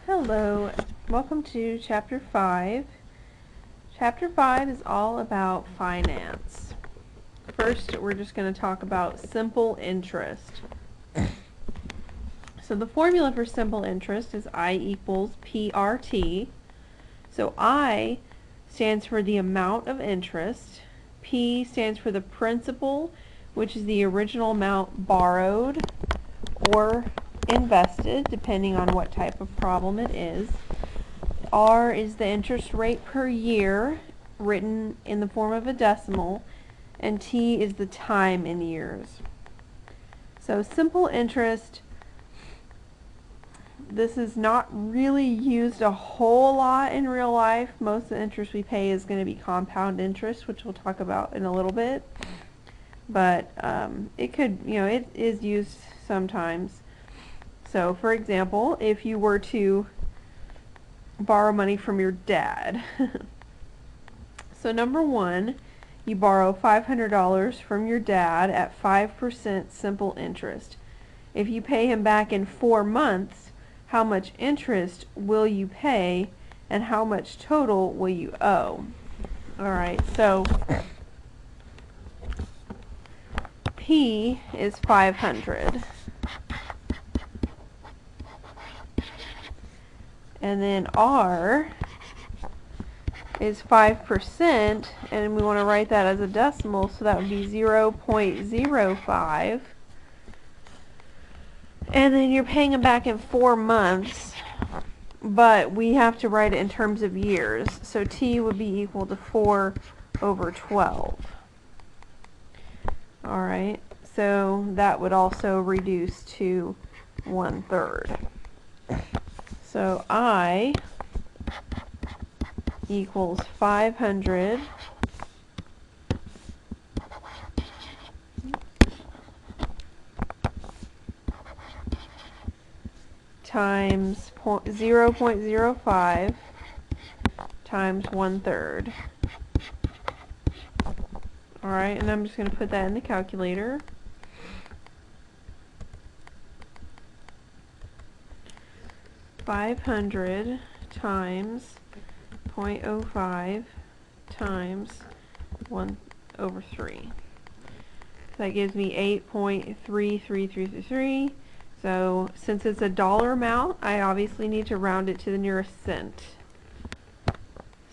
Hello, welcome to Chapter 5. Chapter 5 is all about finance. First, we're just going to talk about simple interest. So the formula for simple interest is I equals PRT. So I stands for the amount of interest. P stands for the principal, which is the original amount borrowed or invested, depending on what type of problem it is. R is the interest rate per year, written in the form of a decimal, and T is the time in years. So simple interest, this is not really used a whole lot in real life. Most of the interest we pay is going to be compound interest, which we'll talk about in a little bit. But it could, it is used sometimes. So for example, if you were to borrow money from your dad. So number one, you borrow $500 from your dad at 5% simple interest. If you pay him back in 4 months, how much interest will you pay and how much total will you owe? Alright, so P is 500. And then R is 5%, and we want to write that as a decimal, so that would be 0.05. And then you're paying them back in 4 months, but we have to write it in terms of years. So T would be equal to 4 over 12. Alright, so that would also reduce to 1/3. So I equals 500 times 0.05 times 1/3. Alright, and I'm just going to put that in the calculator. $500 times 0.05 times 1/3. That gives me 8.33333. So since it's a dollar amount, I obviously need to round it to the nearest cent.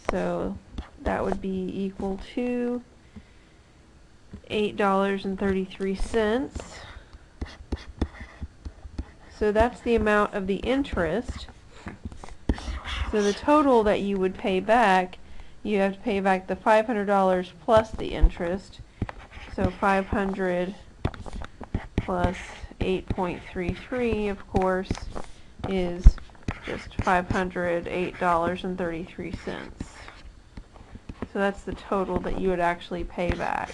So that would be equal to $8.33. So that's the amount of the interest. So the total that you would pay back, you have to pay back the $500 plus the interest. So 500 plus 8.33, of course, is just $508.33. So that's the total that you would actually pay back.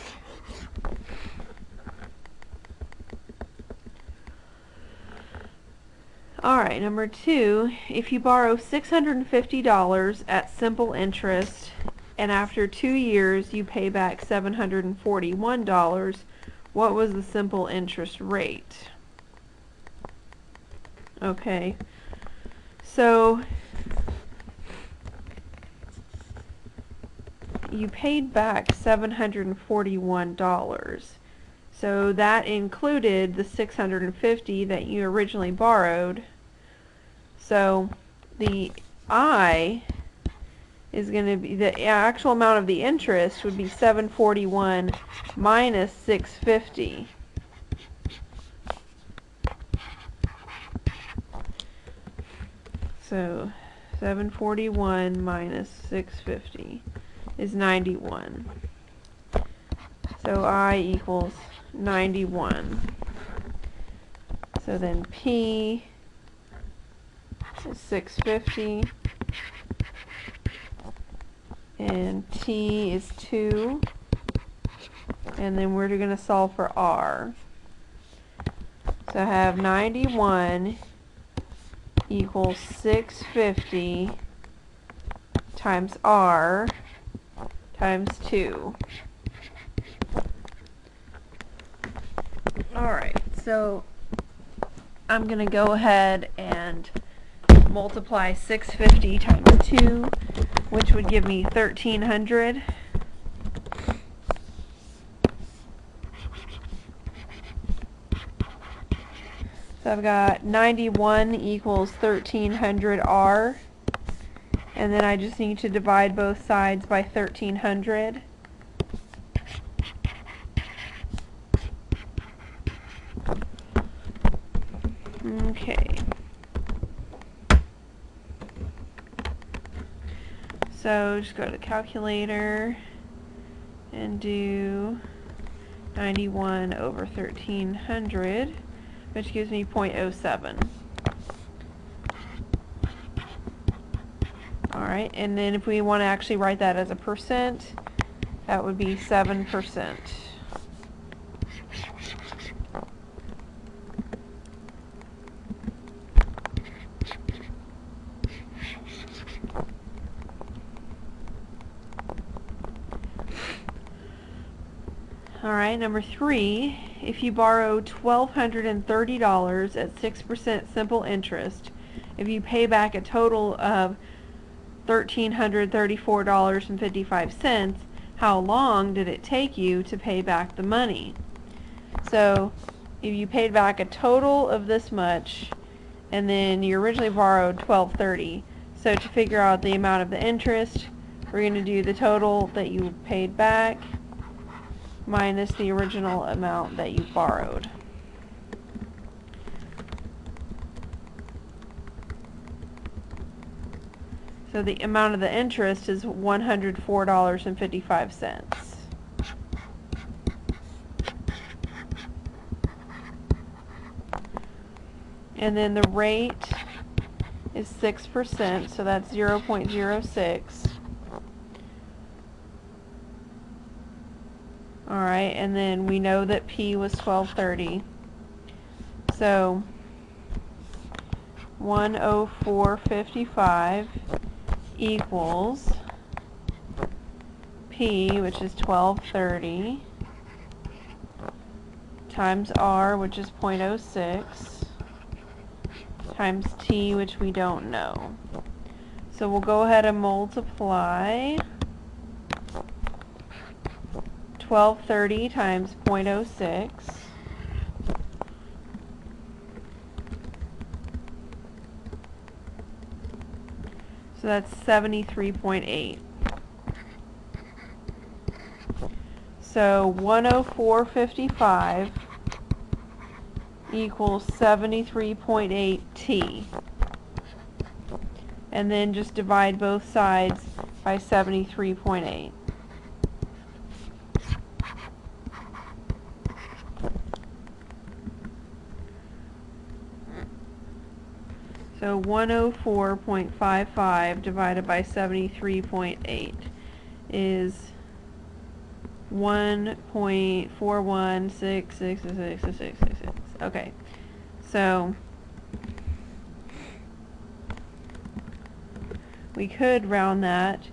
Alright, number 2, if you borrow $650 at simple interest and after 2 years you pay back $741, what was the simple interest rate? Okay, so you paid back $741. So that included the $650 that you originally borrowed. So the I is going to be, the actual amount of the interest would be $741 minus $650. So $741 minus $650 is $91. So I equals 91. So then P is 650 and T is 2, and then we're going to solve for R. So I have 91 equals 650 times R times 2. Alright, so I'm going to go ahead and multiply 650 times 2, which would give me 1,300. So I've got 91 equals 1,300R, and then I just need to divide both sides by 1,300. Okay. So just go to the calculator and do 91 over 1,300, which gives me 0.07. Alright, and then if we want to actually write that as a percent, that would be 7%. Alright, number 3, if you borrow $1,230 at 6% simple interest, if you pay back a total of $1,334.55, how long did it take you to pay back the money? So, if you paid back a total of this much, and then you originally borrowed $1,230, so to figure out the amount of the interest, we're going to do the total that you paid back minus the original amount that you borrowed. So the amount of the interest is $104.55. And then the rate is 6%, so that's 0.06. Alright, and then we know that P was 1230. So 104.55 equals P, which is 1230, times R, which is 0.06, times T, which we don't know. So we'll go ahead and multiply 1230 times 0.06. So that's 73.8. So 104.55 equals 73.8 T. And then just divide both sides by 73.8. So 104.55 divided by 73.8 is 1.41666666. Okay, so we could round that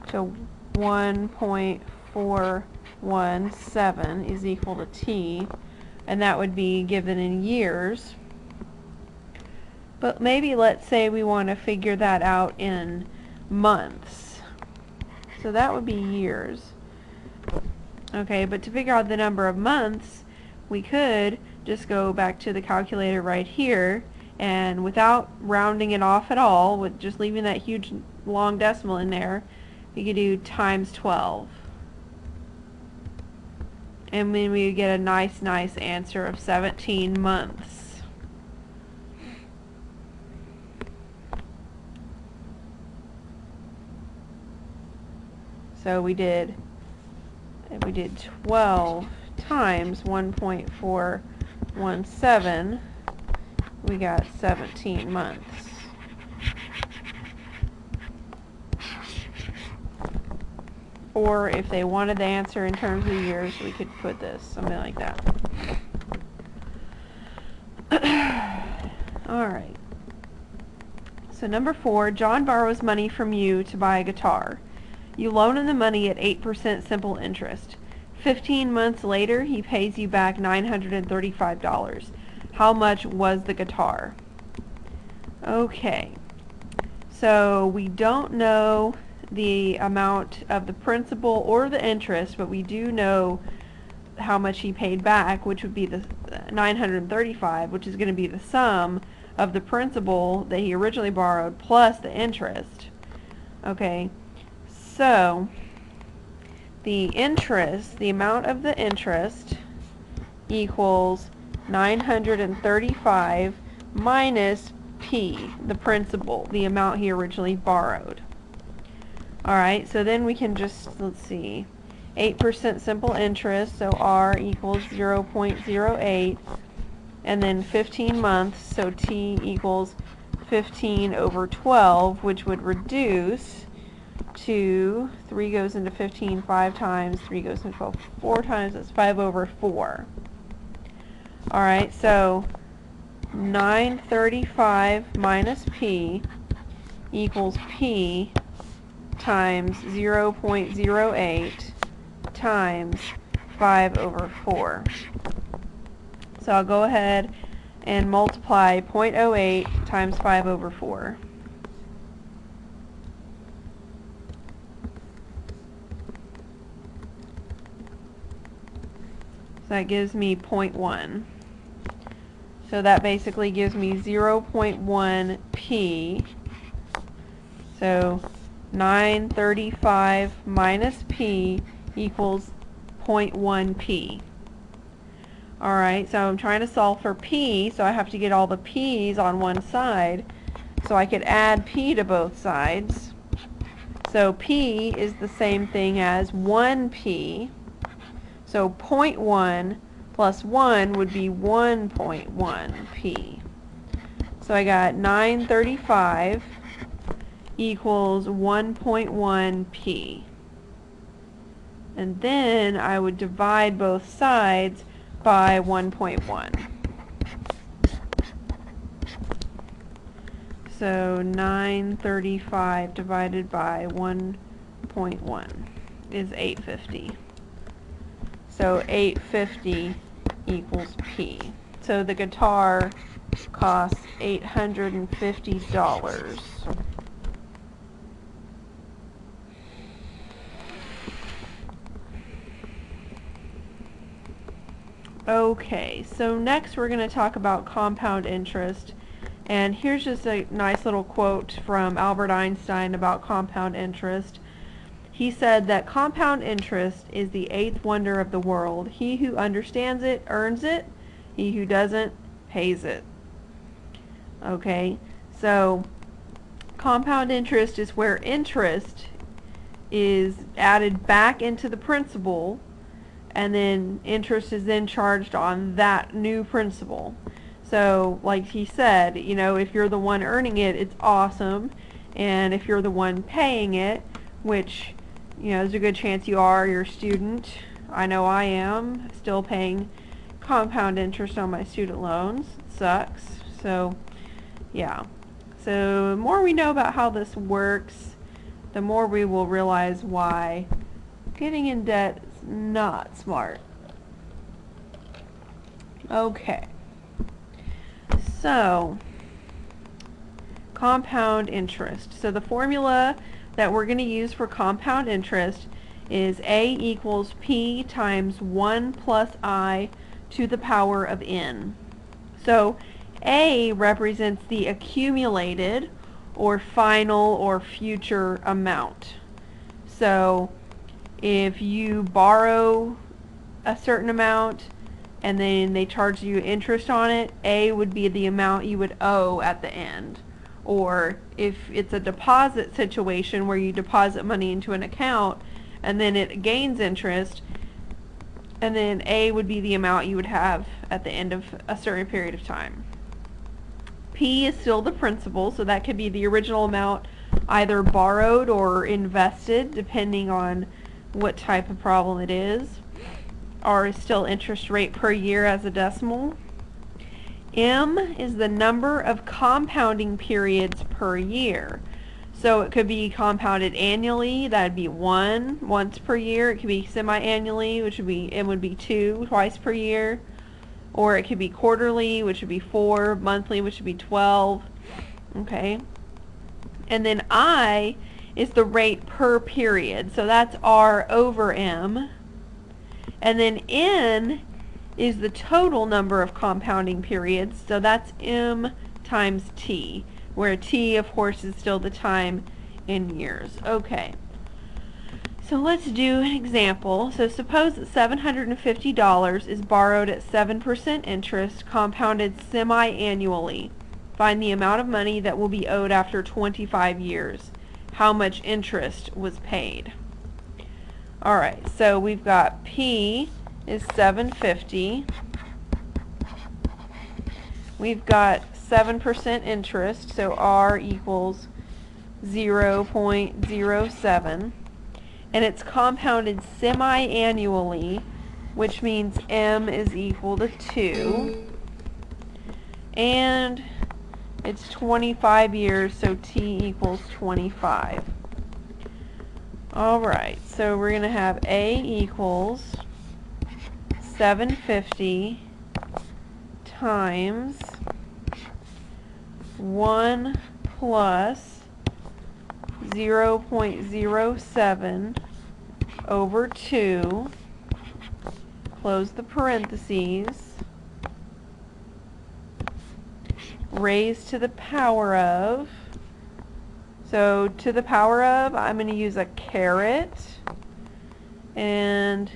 to 1.417 is equal to T, and that would be given in years. But maybe let's say we want to figure that out in months. So that would be years. Okay, but to figure out the number of months, we could just go back to the calculator right here, and without rounding it off at all, with just leaving that huge long decimal in there, we could do times 12. And then we would get a nice answer of 17 months. So we did 12 times 1.417, we got 17 months. Or if they wanted the answer in terms of years, we could put this, something like that. Alright. So number 4, John borrows money from you to buy a guitar. You loan him the money at 8% simple interest. 15 months later, he pays you back $935. How much was the guitar? Okay, So we don't know the amount of the principal or the interest, but we do know how much he paid back, which would be the 935, which is going to be the sum of the principal that he originally borrowed plus the interest. Okay, so the interest, the amount of the interest equals 935 minus P, the principal, the amount he originally borrowed. Alright, so then we can just, let's see, 8% simple interest, so R equals 0.08, and then 15 months, so T equals 15 over 12, which would reduce to 3 goes into 15 5 times, 3 goes into 12 4 times, that's 5 over 4. Alright, so 935 minus P equals P times 0.08 times 5 over 4. So I'll go ahead and multiply 0.08 times 5 over 4. So that gives me 0.1. So that basically gives me 0.1 P. So 935 minus P equals 0.1 P. Alright, so I'm trying to solve for P, so I have to get all the P's on one side. So I could add P to both sides. So P is the same thing as 1P. So 0.1 plus 1 would be 1.1 P. So I got 935 equals 1.1 P. And then I would divide both sides by 1.1. So 935 divided by 1.1 is 850. So 850 equals P. So the guitar costs $850. Okay, so next we're going to talk about compound interest. And here's just a nice little quote from Albert Einstein about compound interest. He said that compound interest is the eighth wonder of the world. He who understands it earns it. He who doesn't pays it. Okay, so compound interest is where interest is added back into the principal, and then interest is then charged on that new principal. So like he said, you know, if you're the one earning it, it's awesome. And if you're the one paying it, which, you know, there's a good chance you are, you're a student. I know I am still paying compound interest on my student loans. It sucks. So yeah. So the more we know about how this works, the more we will realize why getting in debt is not smart. Okay. So, compound interest. So the formula that we're going to use for compound interest is A equals P times 1 plus I to the power of N. So A represents the accumulated or final or future amount. So if you borrow a certain amount and then they charge you interest on it, A would be the amount you would owe at the end. Or if it's a deposit situation where you deposit money into an account and then it gains interest, and then A would be the amount you would have at the end of a certain period of time. P is still the principal, so that could be the original amount either borrowed or invested, depending on what type of problem it is. R is still interest rate per year as a decimal. M is the number of compounding periods per year. So it could be compounded annually, that would be 1 once per year. It could be semi-annually, which would be, M would be 2 twice per year. Or it could be quarterly, which would be 4, monthly, which would be 12. Okay. And then I is the rate per period. So that's R over M. And then N is the total number of compounding periods. So that's M times T, where T, of course, is still the time in years. Okay. So let's do an example. So suppose that $750 is borrowed at 7% interest, compounded semi-annually. Find the amount of money that will be owed after 25 years. How much interest was paid? Alright, so we've got P is 750. We've got 7% interest, so R equals 0.07. And it's compounded semi-annually, which means M is equal to 2. And it's 25 years, so T equals 25. Alright, so we're going to have A equals 750 times 1 plus 0.07 over 2, close the parentheses, raised to the power of, so to the power of, I'm going to use a caret, and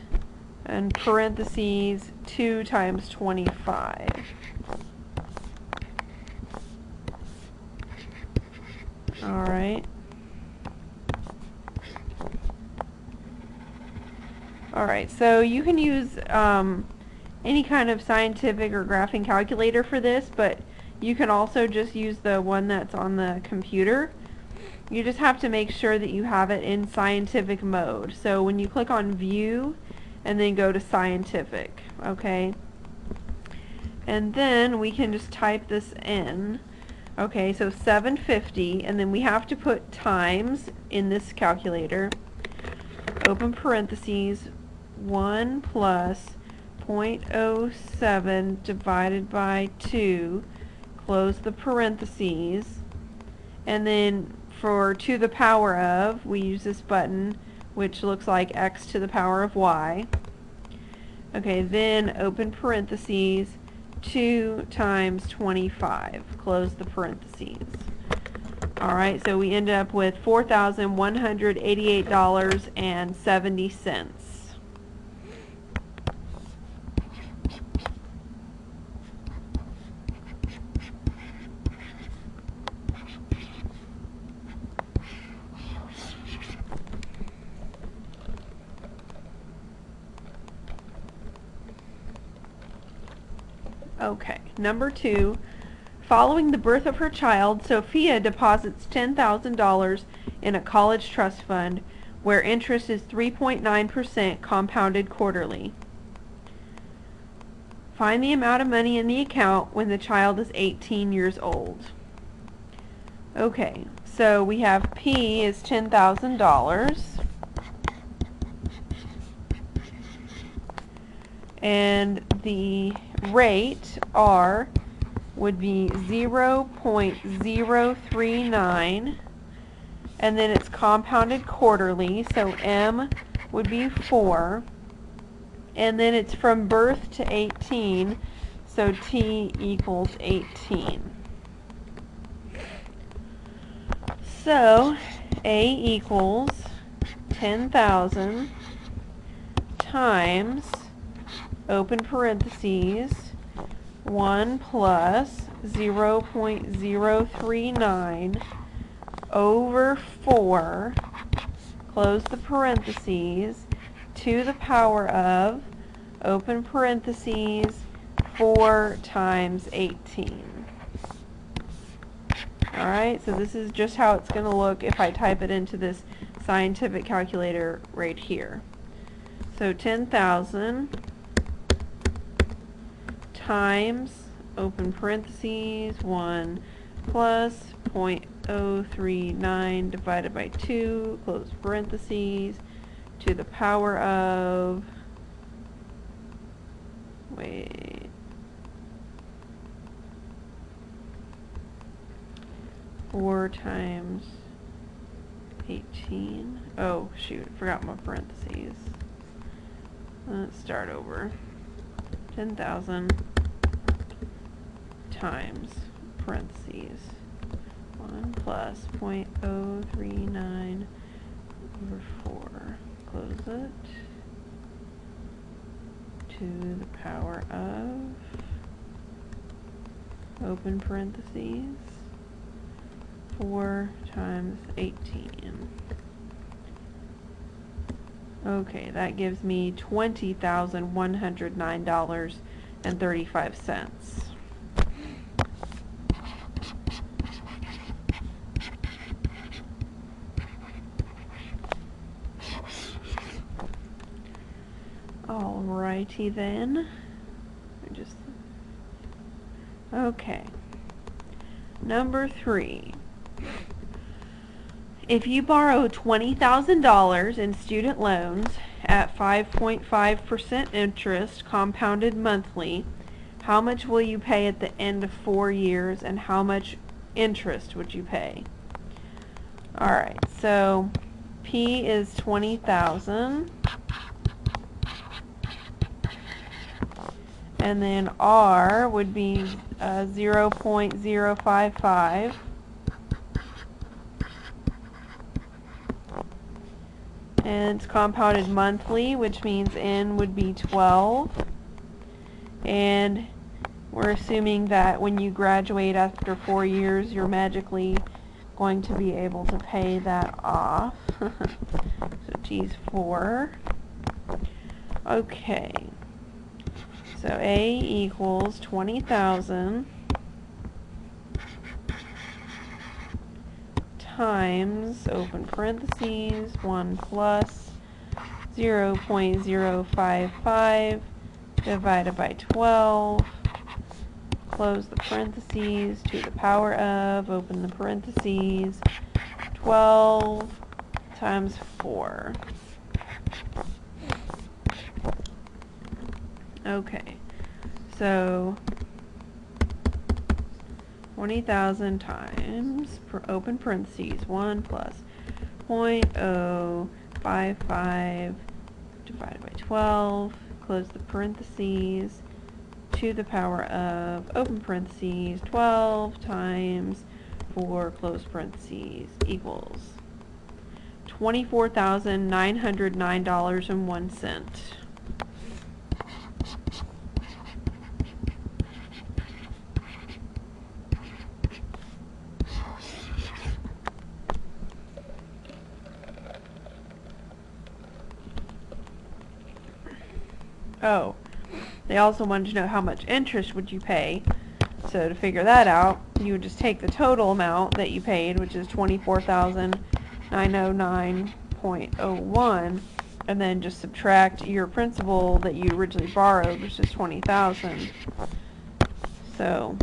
parentheses 2 times 25. Alright. Alright, so you can use any kind of scientific or graphing calculator for this, but you can also just use the one that's on the computer. You just have to make sure that you have it in scientific mode. So when you click on View and then go to Scientific, okay? And then we can just type this in. Okay, so 750, and then we have to put times in this calculator. Open parentheses, 1 plus 0.07 divided by 2, close the parentheses, and then for to the power of, we use this button, which looks like x to the power of y. Okay, then open parentheses, 2 times 25, close the parentheses. Alright, so we end up with $4,188.70. Okay, number 2. Following the birth of her child, Sophia deposits $10,000 in a college trust fund where interest is 3.9% compounded quarterly. Find the amount of money in the account when the child is 18 years old. Okay, so we have P is $10,000. And the rate, R, would be 0.039, and then it's compounded quarterly, so M would be 4, and then it's from birth to 18, so T equals 18. So A equals 10,000 times, open parentheses, 1 plus 0.039 over 4, close the parentheses, to the power of, open parentheses, 4 times 18. Alright, so this is just how it's going to look if I type it into this scientific calculator right here. So 10,000 times, open parentheses, 1 plus 0.039 divided by 2, close parentheses, to the power of, 4 times 18. Oh, shoot, forgot my parentheses. Let's start over. 10,000 times parentheses 1 plus 0.039 over 4. Close it. To the power of, open parentheses, 4 times 18. Okay, that gives me $20,109.35. Alrighty then. Okay. Number 3. If you borrow $20,000 in student loans at 5.5% interest compounded monthly, how much will you pay at the end of 4 years, and how much interest would you pay? Alright, so P is 20,000. And then R would be 0.055. And it's compounded monthly, which means N would be 12. And we're assuming that when you graduate after 4 years, you're magically going to be able to pay that off. So T's 4. Okay. So A equals 20,000 times, open parentheses, 1 plus 0.055 divided by 12, close the parentheses, to the power of, open the parentheses, 12 times 4. Okay, so 20,000 times, open parentheses, 1 plus 0.055 divided by 12, close the parentheses, to the power of, open parentheses, 12 times 4, close parentheses, equals $24,909.01. Oh, they also wanted to know how much interest would you pay. So to figure that out, you would just take the total amount that you paid, which is $24,909.01, and then just subtract your principal that you originally borrowed, which is $20,000. So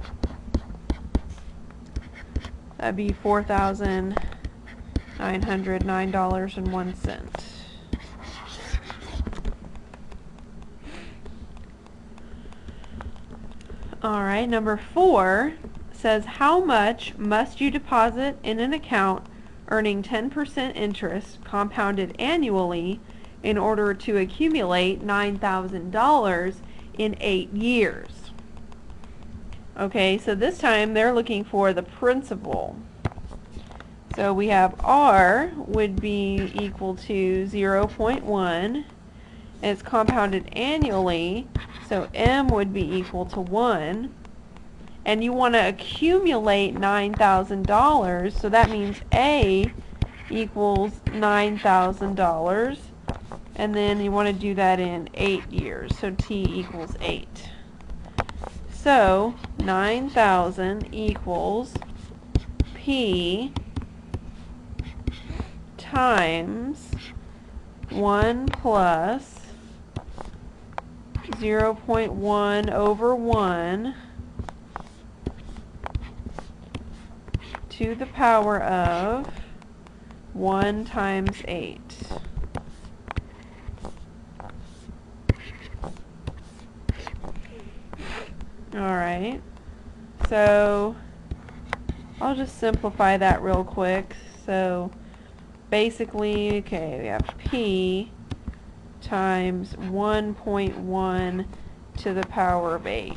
that'd be $4,909.01. Alright, number 4 says, how much must you deposit in an account earning 10% interest compounded annually in order to accumulate $9,000 in 8 years? Okay, so this time they're looking for the principal. So we have R would be equal to 0.1, and it's compounded annually, so M would be equal to 1. And you want to accumulate $9,000, so that means A equals $9,000. And then you want to do that in 8 years, so T equals 8. So 9,000 equals P times 1 plus 0.1 over 1 to the power of 1 times 8. Alright, so I'll just simplify that real quick. So basically, okay, we have P times 1.1 to the power of 8.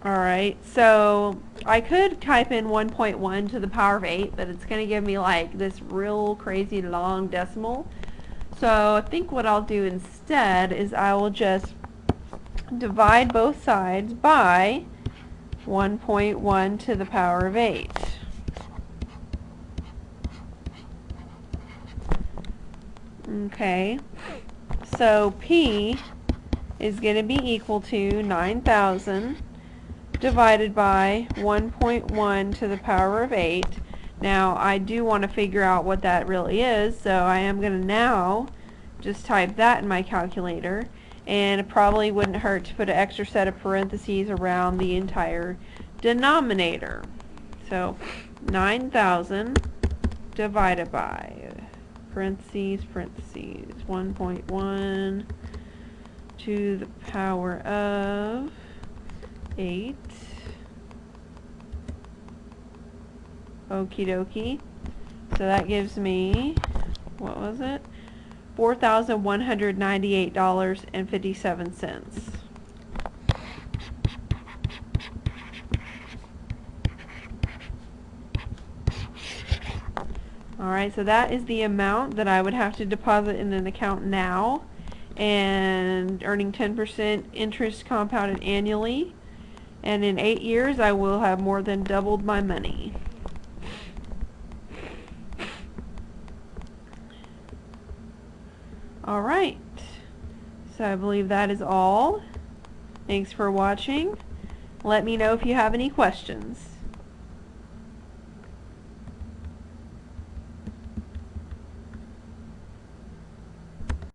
Alright, so I could type in 1.1 to the power of 8, but it's going to give me like this real crazy long decimal. So I think what I'll do instead is I will just divide both sides by 1.1 to the power of 8. Okay, so P is going to be equal to 9,000 divided by 1.1 to the power of 8. Now I do want to figure out what that really is, so I am going to now just type that in my calculator, and it probably wouldn't hurt to put an extra set of parentheses around the entire denominator. So 9,000 divided by parentheses, 1.1 to the power of 8. Okie dokie. So that gives me, what was it? $4,198.57. Alright, so that is the amount that I would have to deposit in an account now, and earning 10% interest compounded annually. And in 8 years, I will have more than doubled my money. Alright, so I believe that is all. Thanks for watching. Let me know if you have any questions.